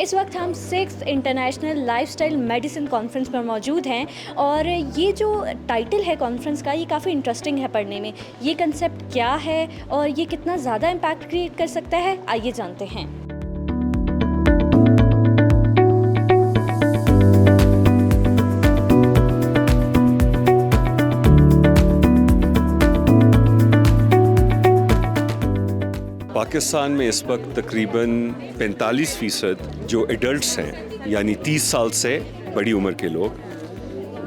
इस वक्त हम 6th international lifestyle medicine conference पर मौजूद हैं और ये जो टाइटल है कॉन्फ्रेंस का ये काफ़ी इंटरेस्टिंग है पढ़ने में। ये कंसेप्ट क्या है और ये कितना ज़्यादा इम्पैक्ट क्रिएट कर सकता है, आइए जानते हैं। पाकिस्तान में इस वक्त तकरीबन 45% जो एडल्ट्स हैं यानी 30 साल से बड़ी उम्र के लोग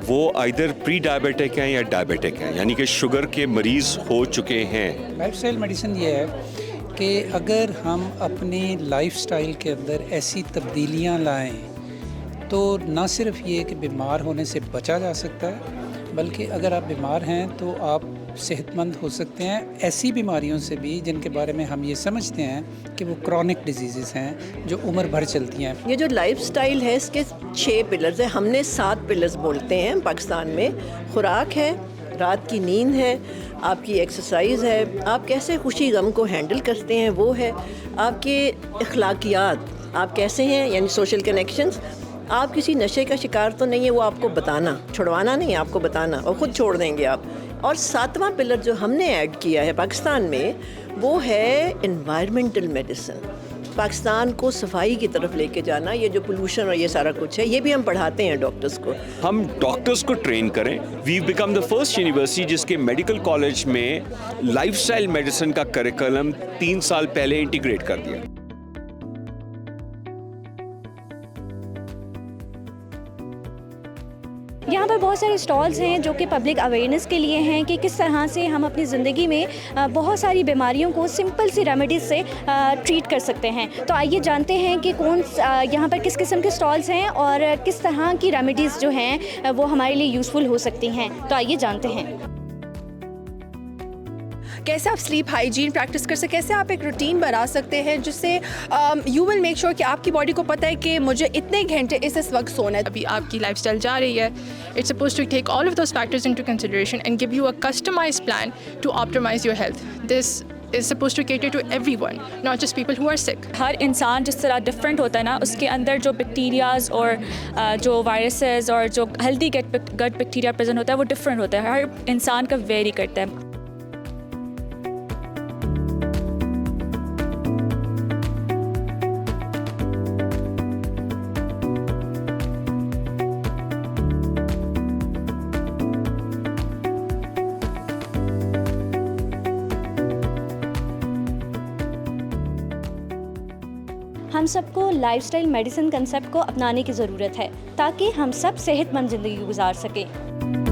वो आइदर प्री डायबिटिक हैं या डायबिटिक हैं, यानी कि शुगर के मरीज़ हो चुके हैं। लाइफस्टाइल मेडिसिन ये है कि अगर हम अपने लाइफस्टाइल के अंदर ऐसी तब्दीलियां लाएं तो न सिर्फ ये कि बीमार होने से बचा जा सकता है, बल्कि अगर आप बीमार हैं तो आप सेहतमंद हो सकते हैं ऐसी बीमारियों से भी जिनके बारे में हम ये समझते हैं कि वो क्रॉनिक डिजीज़ हैं जो उम्र भर चलती हैं। ये जो लाइफस्टाइल है इसके 6 पिलर्स हैं, हमने 7 पिलर्स बोलते हैं पाकिस्तान में। खुराक है, रात की नींद है, आपकी एक्सरसाइज है, आप कैसे खुशी गम को हैंडल करते हैं वो है, आपके अखलाकियात, आप कैसे हैं यानी सोशल कनेक्शंस, आप किसी नशे का शिकार तो नहीं है वो आपको बताना, छुड़वाना नहीं आपको बताना और ख़ुद छोड़ देंगे आप। और 7वां पिलर जो हमने ऐड किया है पाकिस्तान में वो है एनवायरमेंटल मेडिसिन। पाकिस्तान को सफाई की तरफ लेके जाना, ये जो पोल्यूशन और ये सारा कुछ है ये भी हम पढ़ाते हैं डॉक्टर्स को। हम डॉक्टर्स को ट्रेन करें। We become the first university जिसके मेडिकल कॉलेज में लाइफस्टाइल मेडिसिन का करिकुलम 3 साल पहले इंटीग्रेट कर दिया। यहाँ पर बहुत सारे स्टॉल्स हैं जो कि पब्लिक अवेयरनेस के लिए हैं कि किस तरह से हम अपनी ज़िंदगी में बहुत सारी बीमारियों को सिंपल सी रेमेडीज़ से ट्रीट कर सकते हैं। तो आइए जानते हैं कि कौन यहाँ पर किस किस्म के स्टॉल्स हैं और किस तरह की रेमेडीज़ जो हैं वो हमारे लिए यूज़फुल हो सकती हैं। तो आइए जानते हैं कैसे आप स्लीप हाइजीन प्रैक्टिस कर सकते, कैसे आप एक रूटीन बना सकते हैं जिससे यू विल मेक श्योर कि आपकी बॉडी को पता है कि मुझे इतने घंटे इस वक्त सोना है। अभी आपकी लाइफस्टाइल जा रही है, it's suppose to take all of those factors into consideration and give you a customised plan to optimise your health. This is supposed to cater to everyone, not just people who are sick. हर इंसान जिस तरह different होता है ना, उसके अंदर जो bacterias और जो वायरसेस और जो हेल्दी गट बैक्टीरिया प्रेजेंट होता है वो डिफरेंट होता है, हर इंसान का वेरी करता है। हम सबको लाइफस्टाइल मेडिसिन कंसेप्ट को अपनाने की ज़रूरत है ताकि हम सब सेहतमंद ज़िंदगी गुजार सकें।